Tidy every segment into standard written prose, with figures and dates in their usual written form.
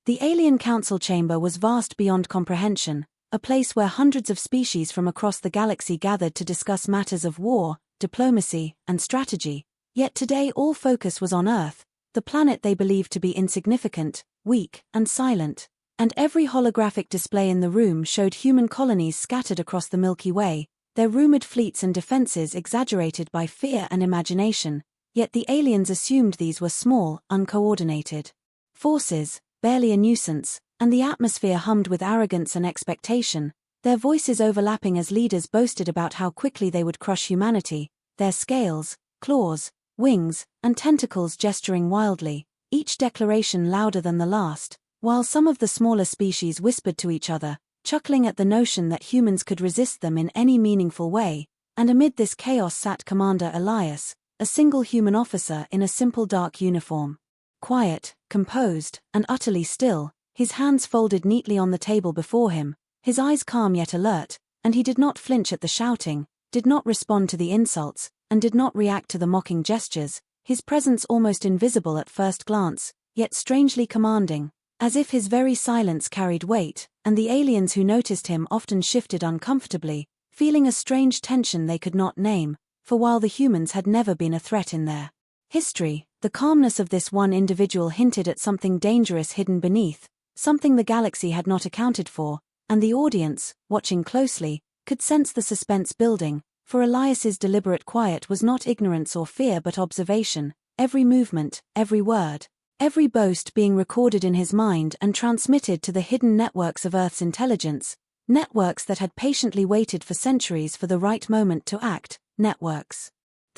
The alien council chamber was vast beyond comprehension, a place where hundreds of species from across the galaxy gathered to discuss matters of war, diplomacy, and strategy. Yet today all focus was on Earth, the planet they believed to be insignificant, weak, and silent. And every holographic display in the room showed human colonies scattered across the Milky Way, their rumored fleets and defenses exaggerated by fear and imagination. Yet the aliens assumed these were small, uncoordinated forces, barely a nuisance, and the atmosphere hummed with arrogance and expectation, their voices overlapping as leaders boasted about how quickly they would crush humanity, their scales, claws, wings, and tentacles gesturing wildly, each declaration louder than the last, while some of the smaller species whispered to each other, chuckling at the notion that humans could resist them in any meaningful way. And amid this chaos sat Commander Elias, a single human officer in a simple dark uniform. Quiet, composed, and utterly still, his hands folded neatly on the table before him, his eyes calm yet alert, and he did not flinch at the shouting, did not respond to the insults, and did not react to the mocking gestures, his presence almost invisible at first glance, yet strangely commanding, as if his very silence carried weight, and the aliens who noticed him often shifted uncomfortably, feeling a strange tension they could not name, for while the humans had never been a threat in their history, the calmness of this one individual hinted at something dangerous hidden beneath, something the galaxy had not accounted for, and the audience, watching closely, could sense the suspense building, for Elias's deliberate quiet was not ignorance or fear but observation, every movement, every word, every boast being recorded in his mind and transmitted to the hidden networks of Earth's intelligence, networks that had patiently waited for centuries for the right moment to act, networks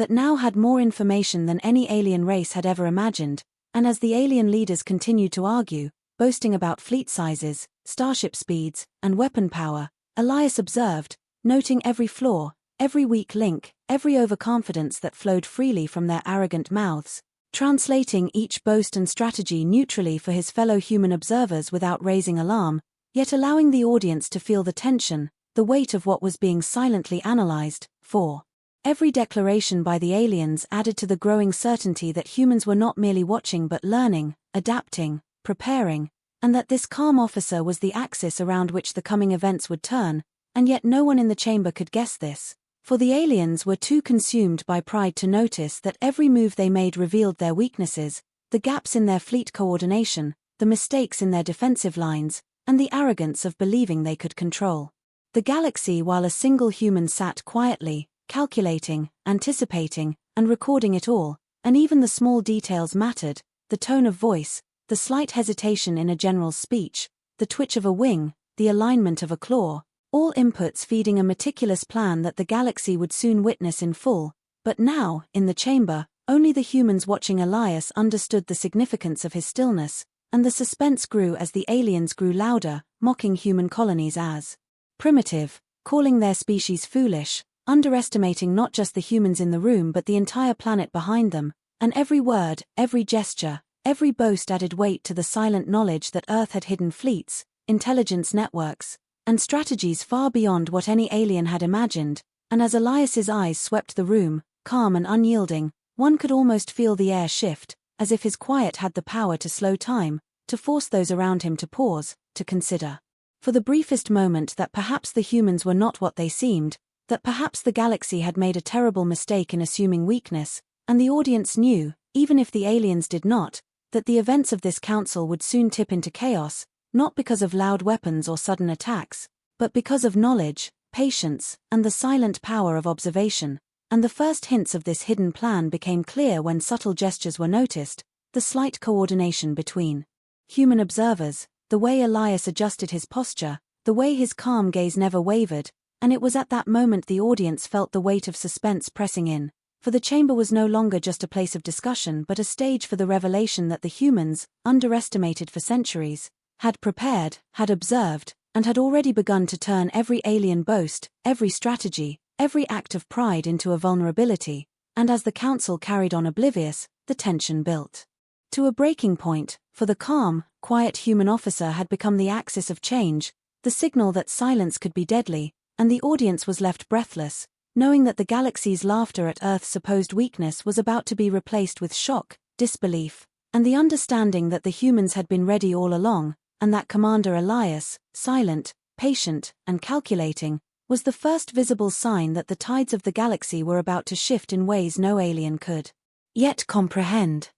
that now had more information than any alien race had ever imagined. And as the alien leaders continued to argue, boasting about fleet sizes, starship speeds, and weapon power, Elias observed, noting every flaw, every weak link, every overconfidence that flowed freely from their arrogant mouths, translating each boast and strategy neutrally for his fellow human observers without raising alarm, yet allowing the audience to feel the tension, the weight of what was being silently analyzed. For every declaration by the aliens added to the growing certainty that humans were not merely watching but learning, adapting, preparing, and that this calm officer was the axis around which the coming events would turn, and yet no one in the chamber could guess this. For the aliens were too consumed by pride to notice that every move they made revealed their weaknesses, the gaps in their fleet coordination, the mistakes in their defensive lines, and the arrogance of believing they could control the galaxy while a single human sat quietly, calculating, anticipating, and recording it all, and even the small details mattered, the tone of voice, the slight hesitation in a general's speech, the twitch of a wing, the alignment of a claw, all inputs feeding a meticulous plan that the galaxy would soon witness in full. But now, in the chamber, only the humans watching Elias understood the significance of his stillness, and the suspense grew as the aliens grew louder, mocking human colonies as primitive, calling their species foolish, underestimating not just the humans in the room but the entire planet behind them, and every word, every gesture, every boast added weight to the silent knowledge that Earth had hidden fleets, intelligence networks, and strategies far beyond what any alien had imagined. And as Elias's eyes swept the room, calm and unyielding, one could almost feel the air shift, as if his quiet had the power to slow time, to force those around him to pause, to consider, for the briefest moment, that perhaps the humans were not what they seemed, that perhaps the galaxy had made a terrible mistake in assuming weakness, and the audience knew, even if the aliens did not, that the events of this council would soon tip into chaos, not because of loud weapons or sudden attacks, but because of knowledge, patience, and the silent power of observation. And the first hints of this hidden plan became clear when subtle gestures were noticed, the slight coordination between human observers, the way Elias adjusted his posture, the way his calm gaze never wavered, and it was at that moment the audience felt the weight of suspense pressing in, for the chamber was no longer just a place of discussion but a stage for the revelation that the humans, underestimated for centuries, had prepared, had observed, and had already begun to turn every alien boast, every strategy, every act of pride into a vulnerability. And as the council carried on oblivious, the tension built to a breaking point, for the calm, quiet human officer had become the axis of change, the signal that silence could be deadly, and the audience was left breathless, knowing that the galaxy's laughter at Earth's supposed weakness was about to be replaced with shock, disbelief, and the understanding that the humans had been ready all along, and that Commander Elias, silent, patient, and calculating, was the first visible sign that the tides of the galaxy were about to shift in ways no alien could yet comprehend.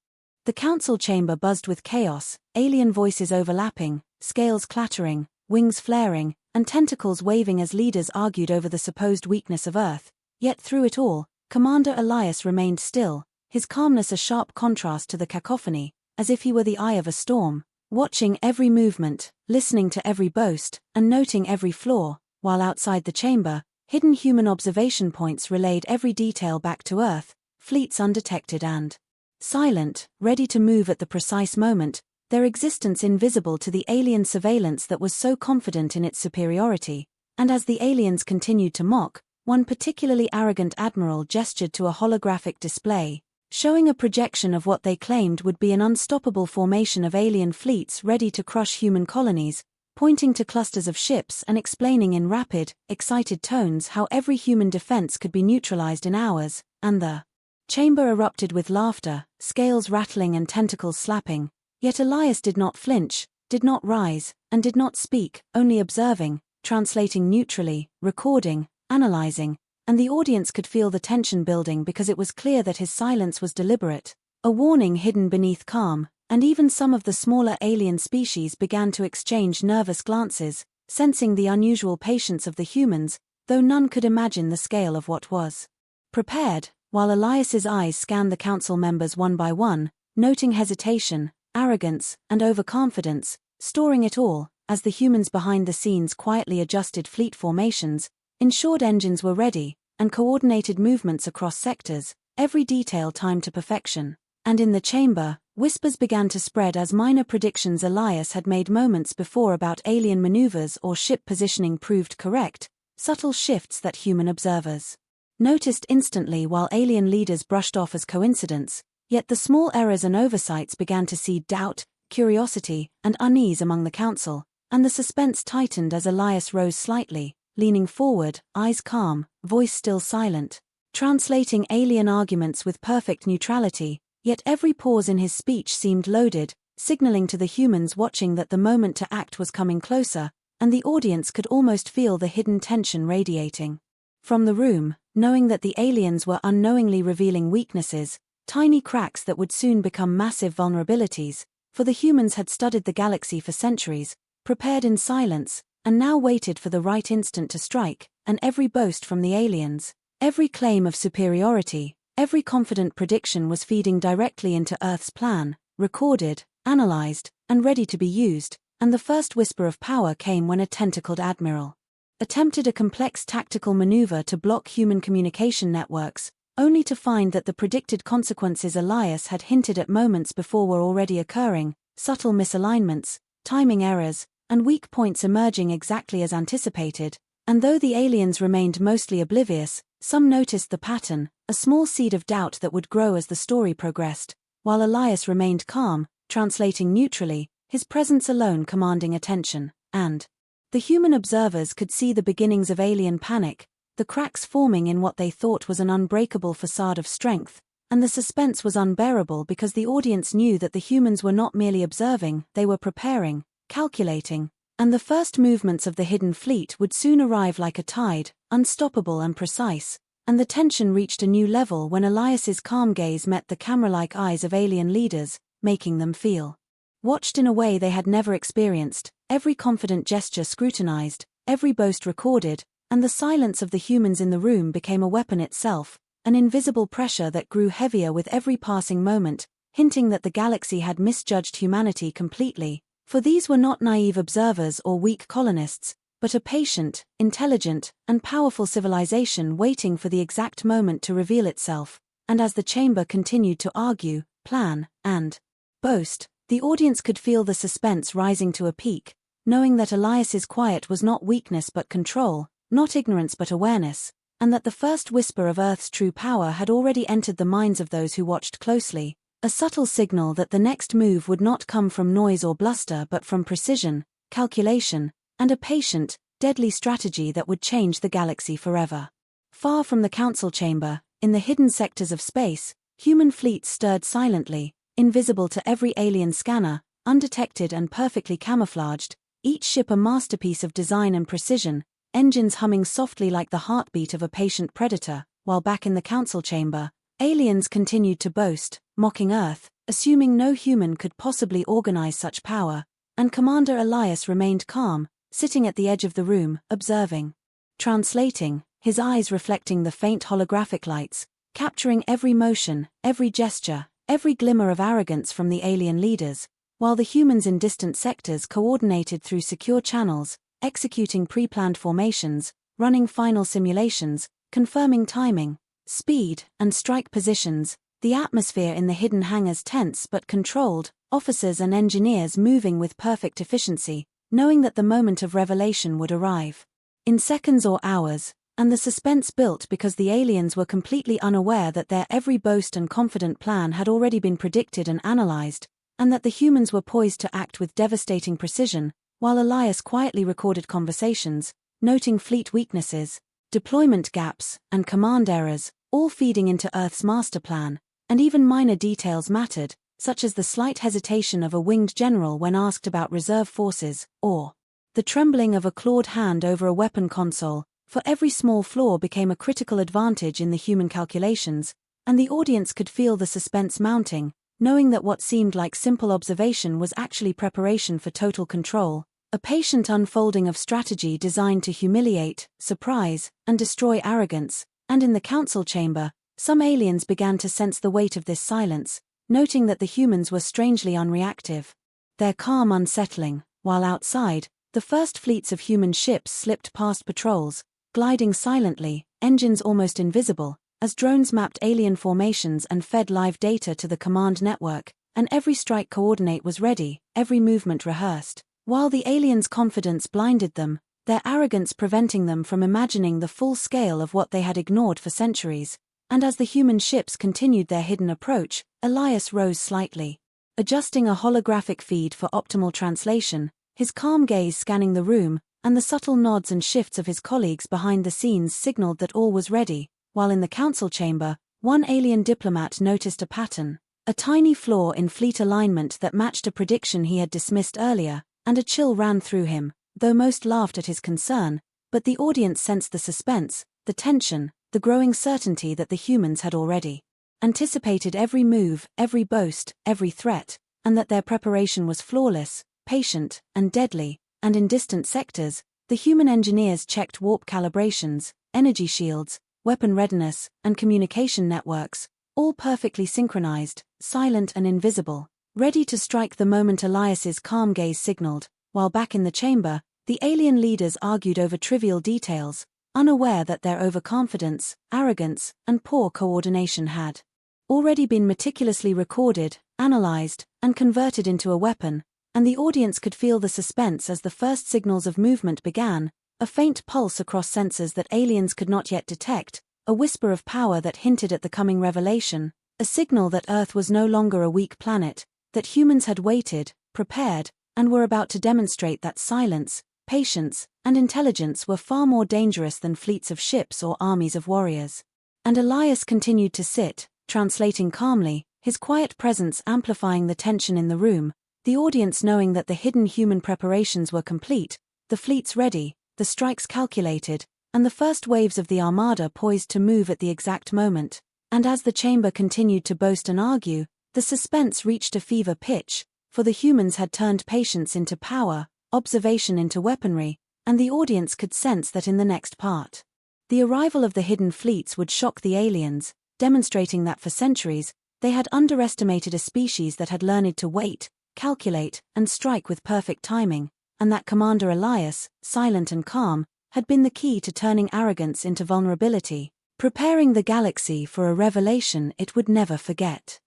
The council chamber buzzed with chaos, alien voices overlapping, scales clattering, wings flaring, and tentacles waving as leaders argued over the supposed weakness of Earth. Yet through it all, Commander Elias remained still, his calmness a sharp contrast to the cacophony, as if he were the eye of a storm, watching every movement, listening to every boast, and noting every flaw, while outside the chamber, hidden human observation points relayed every detail back to Earth, fleets undetected and silent, ready to move at the precise moment, their existence invisible to the alien surveillance that was so confident in its superiority. And as the aliens continued to mock, one particularly arrogant admiral gestured to a holographic display, showing a projection of what they claimed would be an unstoppable formation of alien fleets ready to crush human colonies, pointing to clusters of ships and explaining in rapid, excited tones how every human defense could be neutralized in hours, and the chamber erupted with laughter, scales rattling and tentacles slapping. Yet Elias did not flinch, did not rise, and did not speak, only observing, translating neutrally, recording, analyzing, and the audience could feel the tension building because it was clear that his silence was deliberate, a warning hidden beneath calm, and even some of the smaller alien species began to exchange nervous glances, sensing the unusual patience of the humans, though none could imagine the scale of what was prepared. While Elias's eyes scanned the council members one by one, noting hesitation, arrogance, and overconfidence, storing it all, as the humans behind the scenes quietly adjusted fleet formations, ensured engines were ready, and coordinated movements across sectors, every detail timed to perfection. And in the chamber, whispers began to spread as minor predictions Elias had made moments before about alien maneuvers or ship positioning proved correct, subtle shifts that human observers noticed instantly while alien leaders brushed off as coincidence. Yet the small errors and oversights began to seed doubt, curiosity, and unease among the council, and the suspense tightened as Elias rose slightly, leaning forward, eyes calm, voice still silent, translating alien arguments with perfect neutrality. Yet every pause in his speech seemed loaded, signaling to the humans watching that the moment to act was coming closer, and the audience could almost feel the hidden tension radiating from the room, knowing that the aliens were unknowingly revealing weaknesses, tiny cracks that would soon become massive vulnerabilities, for the humans had studied the galaxy for centuries, prepared in silence, and now waited for the right instant to strike. And every boast from the aliens, every claim of superiority, every confident prediction was feeding directly into Earth's plan, recorded, analyzed, and ready to be used. And the first whisper of power came when a tentacled admiral attempted a complex tactical maneuver to block human communication networks, only to find that the predicted consequences Elias had hinted at moments before were already occurring, subtle misalignments, timing errors, and weak points emerging exactly as anticipated. And though the aliens remained mostly oblivious, some noticed the pattern, a small seed of doubt that would grow as the story progressed, while Elias remained calm, translating neutrally, his presence alone commanding attention. And the human observers could see the beginnings of alien panic, the cracks forming in what they thought was an unbreakable facade of strength, and the suspense was unbearable because the audience knew that the humans were not merely observing, they were preparing, calculating, and the first movements of the hidden fleet would soon arrive like a tide, unstoppable and precise. And the tension reached a new level when Elias's calm gaze met the camera-like eyes of alien leaders, making them feel watched in a way they had never experienced, every confident gesture scrutinized, every boast recorded, and the silence of the humans in the room became a weapon itself, an invisible pressure that grew heavier with every passing moment, hinting that the galaxy had misjudged humanity completely. For these were not naive observers or weak colonists, but a patient, intelligent, and powerful civilization waiting for the exact moment to reveal itself. And as the chamber continued to argue, plan, and boast, the audience could feel the suspense rising to a peak, knowing that Elias's quiet was not weakness but control, not ignorance but awareness, and that the first whisper of Earth's true power had already entered the minds of those who watched closely, a subtle signal that the next move would not come from noise or bluster but from precision, calculation, and a patient, deadly strategy that would change the galaxy forever. Far from the council chamber, in the hidden sectors of space, human fleets stirred silently, invisible to every alien scanner, undetected and perfectly camouflaged, each ship a masterpiece of design and precision, engines humming softly like the heartbeat of a patient predator. While back in the council chamber, aliens continued to boast, mocking Earth, assuming no human could possibly organize such power, and Commander Elias remained calm, sitting at the edge of the room, observing. Translating, his eyes reflecting the faint holographic lights, capturing every motion, every gesture, every glimmer of arrogance from the alien leaders, while the humans in distant sectors coordinated through secure channels, executing pre-planned formations, running final simulations, confirming timing, speed, and strike positions. The atmosphere in the hidden hangars tense but controlled, officers and engineers moving with perfect efficiency, knowing that the moment of revelation would arrive. In seconds or hours, and the suspense built because the aliens were completely unaware that their every boast and confident plan had already been predicted and analyzed, and that the humans were poised to act with devastating precision, while Elias quietly recorded conversations, noting fleet weaknesses, deployment gaps, and command errors, all feeding into Earth's master plan. And even minor details mattered, such as the slight hesitation of a winged general when asked about reserve forces, or the trembling of a clawed hand over a weapon console, for every small flaw became a critical advantage in the human calculations, and the audience could feel the suspense mounting, knowing that what seemed like simple observation was actually preparation for total control, a patient unfolding of strategy designed to humiliate, surprise, and destroy arrogance. And in the council chamber, some aliens began to sense the weight of this silence, noting that the humans were strangely unreactive. Their calm unsettling, while outside, the first fleets of human ships slipped past patrols, gliding silently, engines almost invisible, as drones mapped alien formations and fed live data to the command network, and every strike coordinate was ready, every movement rehearsed. While the aliens' confidence blinded them, their arrogance preventing them from imagining the full scale of what they had ignored for centuries. And as the human ships continued their hidden approach, Elias rose slightly, adjusting a holographic feed for optimal translation, his calm gaze scanning the room, and the subtle nods and shifts of his colleagues behind the scenes signaled that all was ready. While in the council chamber, one alien diplomat noticed a pattern, a tiny flaw in fleet alignment that matched a prediction he had dismissed earlier, and a chill ran through him, though most laughed at his concern, but the audience sensed the suspense, the tension, the growing certainty that the humans had already anticipated every move, every boast, every threat, and that their preparation was flawless, patient, and deadly. And in distant sectors, the human engineers checked warp calibrations, energy shields, weapon readiness, and communication networks, all perfectly synchronized, silent and invisible, ready to strike the moment Elias's calm gaze signaled. While back in the chamber, the alien leaders argued over trivial details, unaware that their overconfidence, arrogance, and poor coordination had already been meticulously recorded, analyzed, and converted into a weapon, and the audience could feel the suspense as the first signals of movement began, a faint pulse across sensors that aliens could not yet detect, a whisper of power that hinted at the coming revelation, a signal that Earth was no longer a weak planet, that humans had waited, prepared, and were about to demonstrate that silence, patience, and intelligence were far more dangerous than fleets of ships or armies of warriors. And Elias continued to sit, translating calmly, his quiet presence amplifying the tension in the room, the audience knowing that the hidden human preparations were complete, the fleets ready, the strikes calculated, and the first waves of the Armada poised to move at the exact moment. And as the chamber continued to boast and argue, the suspense reached a fever pitch, for the humans had turned patience into power, observation into weaponry, and the audience could sense that in the next part, the arrival of the hidden fleets would shock the aliens, demonstrating that for centuries, they had underestimated a species that had learned to wait, calculate, and strike with perfect timing, and that Commander Elias, silent and calm, had been the key to turning arrogance into vulnerability, preparing the galaxy for a revelation it would never forget.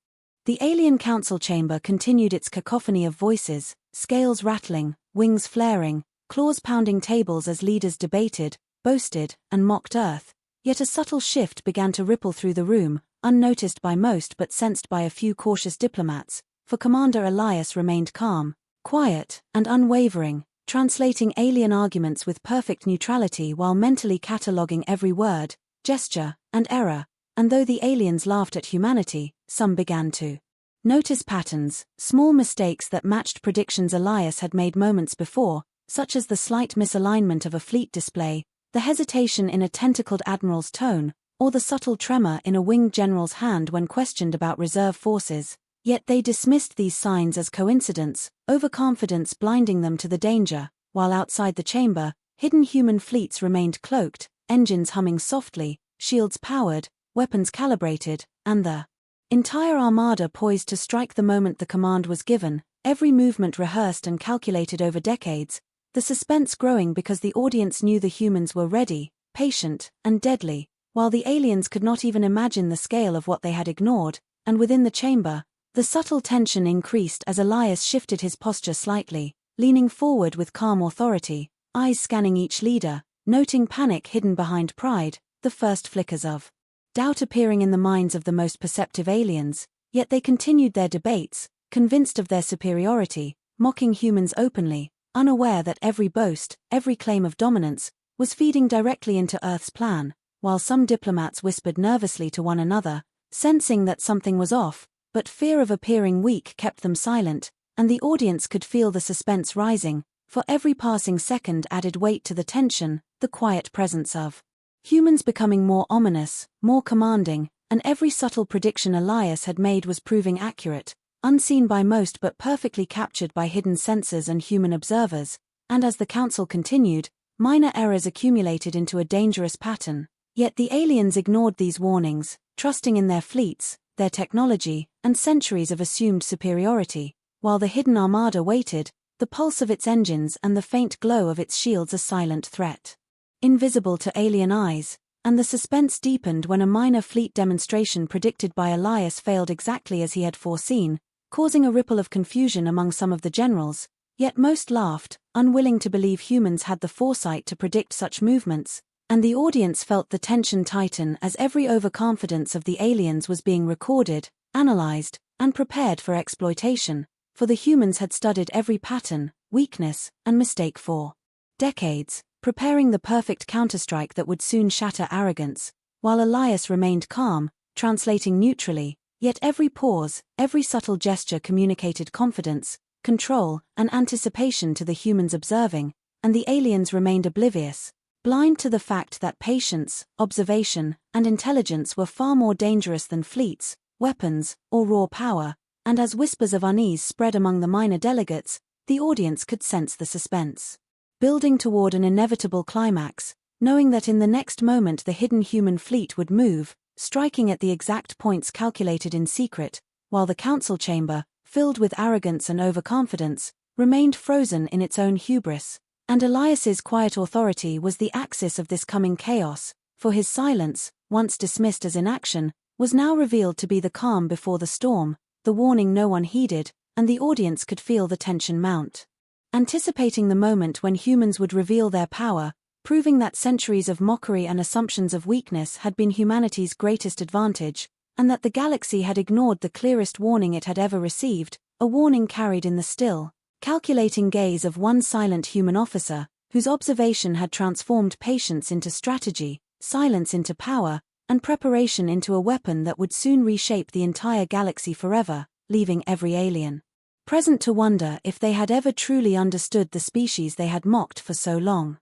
The alien council chamber continued its cacophony of voices, scales rattling, wings flaring, claws pounding tables as leaders debated, boasted, and mocked Earth, yet a subtle shift began to ripple through the room, unnoticed by most but sensed by a few cautious diplomats, for Commander Elias remained calm, quiet, and unwavering, translating alien arguments with perfect neutrality while mentally cataloguing every word, gesture, and error, and though the aliens laughed at humanity, some began to Notice patterns, small mistakes that matched predictions Elias had made moments before, such as the slight misalignment of a fleet display, the hesitation in a tentacled admiral's tone, or the subtle tremor in a winged general's hand when questioned about reserve forces. Yet they dismissed these signs as coincidence, overconfidence blinding them to the danger, while outside the chamber, hidden human fleets remained cloaked, engines humming softly, shields powered, weapons calibrated, and the entire armada poised to strike the moment the command was given, every movement rehearsed and calculated over decades, the suspense growing because the audience knew the humans were ready, patient, and deadly, while the aliens could not even imagine the scale of what they had ignored, and within the chamber, the subtle tension increased as Elias shifted his posture slightly, leaning forward with calm authority, eyes scanning each leader, noting panic hidden behind pride, the first flickers of doubt appearing in the minds of the most perceptive aliens, yet they continued their debates, convinced of their superiority, mocking humans openly, unaware that every boast, every claim of dominance, was feeding directly into Earth's plan, while some diplomats whispered nervously to one another, sensing that something was off, but fear of appearing weak kept them silent, and the audience could feel the suspense rising, for every passing second added weight to the tension, the quiet presence of humans becoming more ominous, more commanding, and every subtle prediction Elias had made was proving accurate, unseen by most but perfectly captured by hidden sensors and human observers, and as the council continued, minor errors accumulated into a dangerous pattern. Yet the aliens ignored these warnings, trusting in their fleets, their technology, and centuries of assumed superiority, while the hidden armada waited, the pulse of its engines and the faint glow of its shields a silent threat. Invisible to alien eyes, and the suspense deepened when a minor fleet demonstration predicted by Elias failed exactly as he had foreseen, causing a ripple of confusion among some of the generals, yet most laughed, unwilling to believe humans had the foresight to predict such movements, and the audience felt the tension tighten as every overconfidence of the aliens was being recorded, analyzed, and prepared for exploitation, for the humans had studied every pattern, weakness, and mistake for decades, preparing the perfect counterstrike that would soon shatter arrogance, while Elias remained calm, translating neutrally, yet every pause, every subtle gesture communicated confidence, control, and anticipation to the humans observing, and the aliens remained oblivious, blind to the fact that patience, observation, and intelligence were far more dangerous than fleets, weapons, or raw power, and as whispers of unease spread among the minor delegates, the audience could sense the suspense building toward an inevitable climax, knowing that in the next moment the hidden human fleet would move, striking at the exact points calculated in secret, while the council chamber, filled with arrogance and overconfidence, remained frozen in its own hubris. And Elias's quiet authority was the axis of this coming chaos, for his silence, once dismissed as inaction, was now revealed to be the calm before the storm, the warning no one heeded, and the audience could feel the tension mount. Anticipating the moment when humans would reveal their power, proving that centuries of mockery and assumptions of weakness had been humanity's greatest advantage, and that the galaxy had ignored the clearest warning it had ever received, a warning carried in the still, calculating gaze of one silent human officer, whose observation had transformed patience into strategy, silence into power, and preparation into a weapon that would soon reshape the entire galaxy forever, leaving every alien present to wonder if they had ever truly understood the species they had mocked for so long.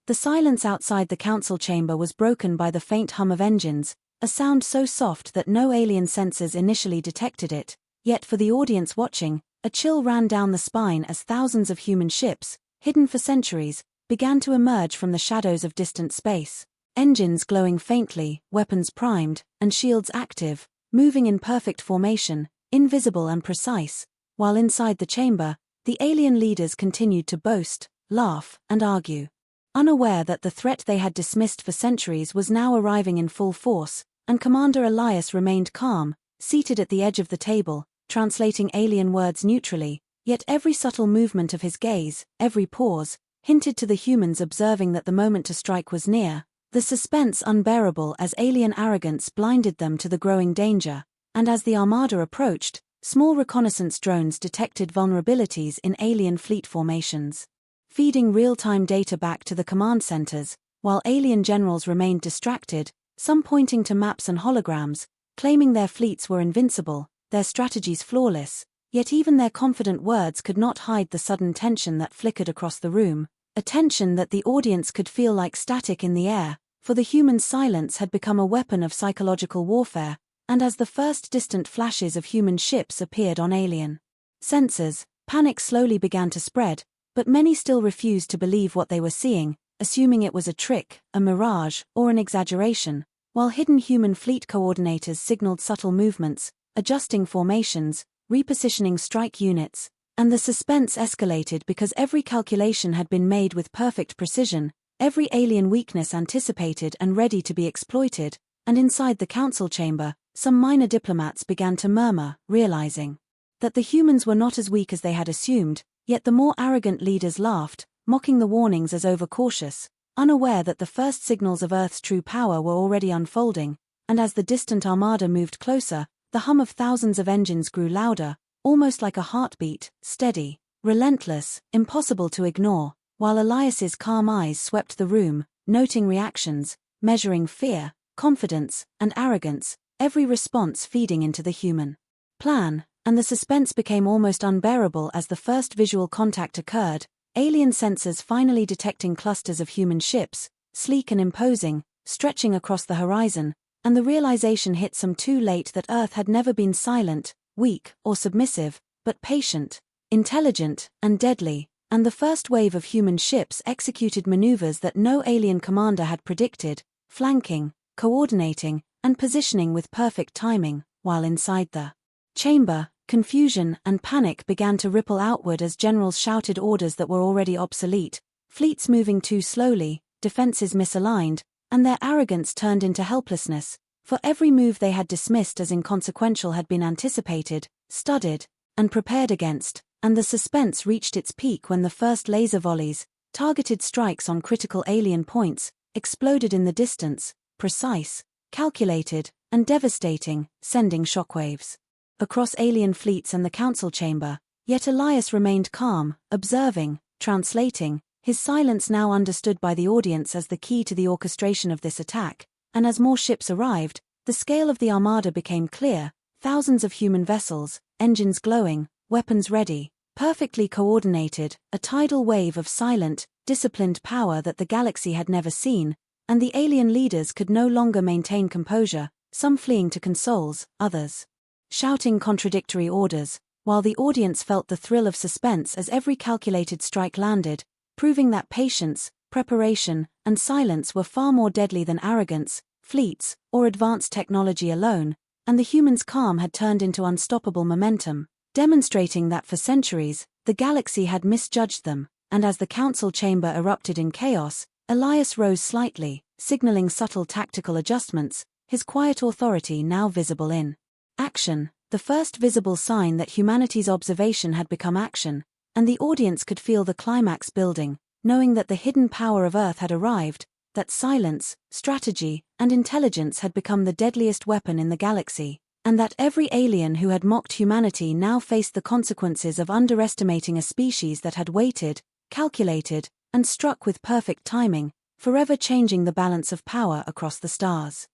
The silence outside the council chamber was broken by the faint hum of engines, a sound so soft that no alien senses initially detected it, yet for the audience watching, a chill ran down the spine as thousands of human ships, hidden for centuries, began to emerge from the shadows of distant space, engines glowing faintly, weapons primed, and shields active, moving in perfect formation, invisible and precise, while inside the chamber, the alien leaders continued to boast, laugh, and argue, unaware that the threat they had dismissed for centuries was now arriving in full force, and Commander Elias remained calm, seated at the edge of the table, translating alien words neutrally, yet every subtle movement of his gaze, every pause, hinted to the humans observing that the moment to strike was near, the suspense unbearable as alien arrogance blinded them to the growing danger, and as the Armada approached, small reconnaissance drones detected vulnerabilities in alien fleet formations, feeding real-time data back to the command centers, while alien generals remained distracted, some pointing to maps and holograms, claiming their fleets were invincible. their strategies flawless, yet even their confident words could not hide the sudden tension that flickered across the room, a tension that the audience could feel like static in the air, for the human silence had become a weapon of psychological warfare, and as the first distant flashes of human ships appeared on alien sensors, panic slowly began to spread, but many still refused to believe what they were seeing, assuming it was a trick, a mirage, or an exaggeration, while hidden human fleet coordinators signaled subtle movements, adjusting formations, repositioning strike units, and the suspense escalated because every calculation had been made with perfect precision, every alien weakness anticipated and ready to be exploited, and inside the council chamber, some minor diplomats began to murmur, realizing that the humans were not as weak as they had assumed, yet the more arrogant leaders laughed, mocking the warnings as overcautious, unaware that the first signals of Earth's true power were already unfolding, and as the distant Armada moved closer, the hum of thousands of engines grew louder, almost like a heartbeat, steady, relentless, impossible to ignore, while Elias's calm eyes swept the room, noting reactions, measuring fear, confidence, and arrogance, every response feeding into the human plan, and the suspense became almost unbearable as the first visual contact occurred, alien sensors finally detecting clusters of human ships, sleek and imposing, stretching across the horizon, and the realization hit some too late that Earth had never been silent, weak, or submissive, but patient, intelligent, and deadly, and the first wave of human ships executed maneuvers that no alien commander had predicted, flanking, coordinating, and positioning with perfect timing, while inside the chamber, confusion and panic began to ripple outward as generals shouted orders that were already obsolete, fleets moving too slowly, defenses misaligned, and their arrogance turned into helplessness, for every move they had dismissed as inconsequential had been anticipated, studied, and prepared against, and the suspense reached its peak when the first laser volleys, targeted strikes on critical alien points, exploded in the distance, precise, calculated, and devastating, sending shockwaves across alien fleets and the council chamber, yet Elias remained calm, observing, translating, his silence now understood by the audience as the key to the orchestration of this attack, and as more ships arrived, the scale of the Armada became clear, thousands of human vessels, engines glowing, weapons ready, perfectly coordinated, a tidal wave of silent, disciplined power that the galaxy had never seen, and the alien leaders could no longer maintain composure, some fleeing to consoles, others shouting contradictory orders, while the audience felt the thrill of suspense as every calculated strike landed, proving that patience, preparation, and silence were far more deadly than arrogance, fleets, or advanced technology alone, and the humans' calm had turned into unstoppable momentum, demonstrating that for centuries, the galaxy had misjudged them, and as the council chamber erupted in chaos, Elias rose slightly, signaling subtle tactical adjustments, his quiet authority now visible in action, the first visible sign that humanity's observation had become action, and the audience could feel the climax building, knowing that the hidden power of Earth had arrived, that silence, strategy, and intelligence had become the deadliest weapon in the galaxy, and that every alien who had mocked humanity now faced the consequences of underestimating a species that had waited, calculated, and struck with perfect timing, forever changing the balance of power across the stars.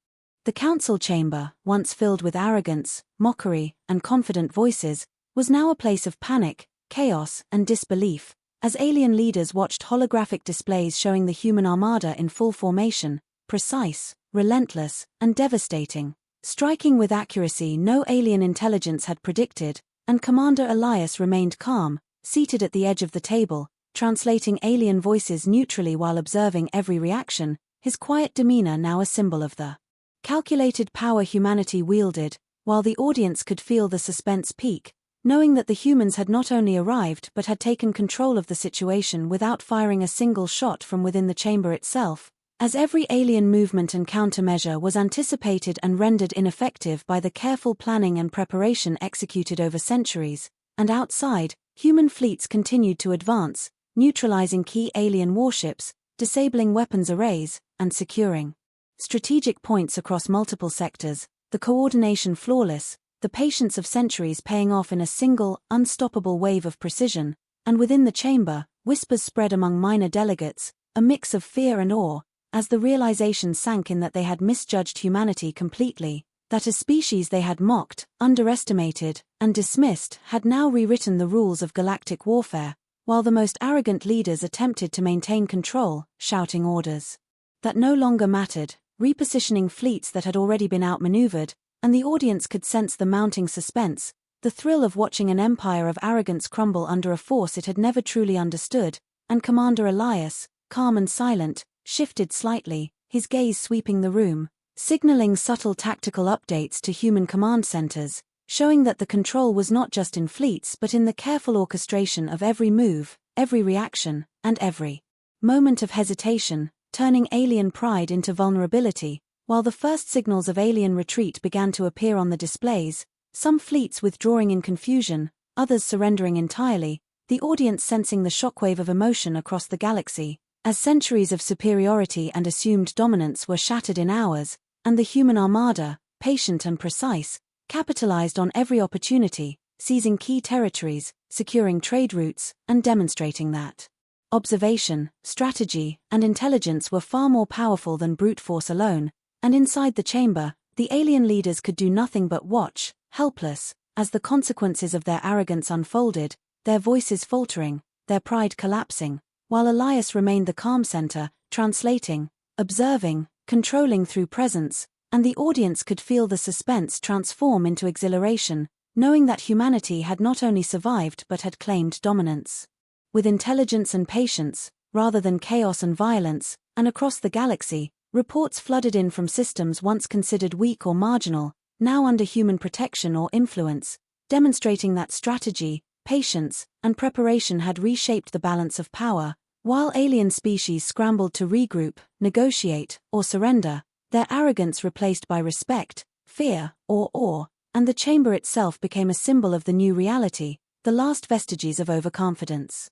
The council chamber, once filled with arrogance, mockery, and confident voices, was now a place of panic, chaos, and disbelief, as alien leaders watched holographic displays showing the human armada in full formation, precise, relentless, and devastating, striking with accuracy no alien intelligence had predicted, and Commander Elias remained calm, seated at the edge of the table, translating alien voices neutrally while observing every reaction, his quiet demeanor now a symbol of the calculated power humanity wielded, while the audience could feel the suspense peak, knowing that the humans had not only arrived but had taken control of the situation without firing a single shot from within the chamber itself, as every alien movement and countermeasure was anticipated and rendered ineffective by the careful planning and preparation executed over centuries, and outside, human fleets continued to advance, neutralizing key alien warships, disabling weapons arrays, and securing strategic points across multiple sectors, the coordination flawless, the patience of centuries paying off in a single, unstoppable wave of precision, and within the chamber, whispers spread among minor delegates, a mix of fear and awe, as the realization sank in that they had misjudged humanity completely, that a species they had mocked, underestimated, and dismissed had now rewritten the rules of galactic warfare, while the most arrogant leaders attempted to maintain control, shouting orders that no longer mattered, repositioning fleets that had already been outmaneuvered, and the audience could sense the mounting suspense, the thrill of watching an empire of arrogance crumble under a force it had never truly understood, and Commander Elias, calm and silent, shifted slightly, his gaze sweeping the room, signaling subtle tactical updates to human command centers, showing that the control was not just in fleets but in the careful orchestration of every move, every reaction, and every moment of hesitation, turning alien pride into vulnerability. While the first signals of alien retreat began to appear on the displays, some fleets withdrawing in confusion, others surrendering entirely, the audience sensing the shockwave of emotion across the galaxy, as centuries of superiority and assumed dominance were shattered in hours, and the human armada, patient and precise, capitalized on every opportunity, seizing key territories, securing trade routes, and demonstrating that observation, strategy, and intelligence were far more powerful than brute force alone, and inside the chamber, the alien leaders could do nothing but watch, helpless, as the consequences of their arrogance unfolded, their voices faltering, their pride collapsing, while Elias remained the calm center, translating, observing, controlling through presence, and the audience could feel the suspense transform into exhilaration, knowing that humanity had not only survived but had claimed dominance. With intelligence and patience, rather than chaos and violence, and across the galaxy, reports flooded in from systems once considered weak or marginal, now under human protection or influence, demonstrating that strategy, patience, and preparation had reshaped the balance of power. While alien species scrambled to regroup, negotiate, or surrender, their arrogance replaced by respect, fear, or awe, and the chamber itself became a symbol of the new reality, the last vestiges of overconfidence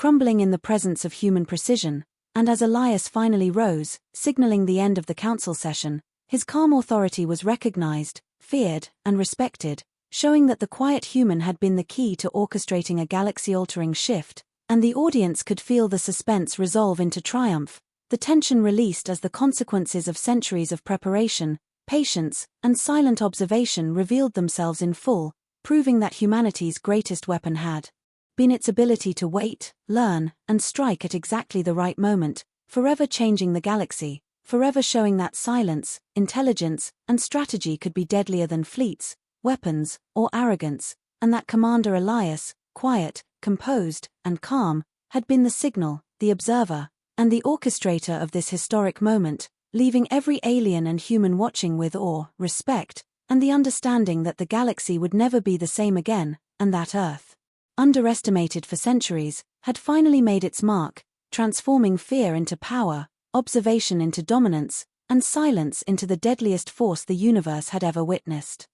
crumbling in the presence of human precision. And as Elias finally rose, signaling the end of the council session, his calm authority was recognized, feared, and respected, showing that the quiet human had been the key to orchestrating a galaxy-altering shift, and the audience could feel the suspense resolve into triumph, the tension released as the consequences of centuries of preparation, patience, and silent observation revealed themselves in full, proving that humanity's greatest weapon had been its ability to wait, learn, and strike at exactly the right moment, forever changing the galaxy, forever showing that silence, intelligence, and strategy could be deadlier than fleets, weapons, or arrogance, and that Commander Elias, quiet, composed, and calm, had been the signal, the observer, and the orchestrator of this historic moment, leaving every alien and human watching with awe, respect, and the understanding that the galaxy would never be the same again, and that Earth, underestimated for centuries, had finally made its mark, transforming fear into power, observation into dominance, and silence into the deadliest force the universe had ever witnessed.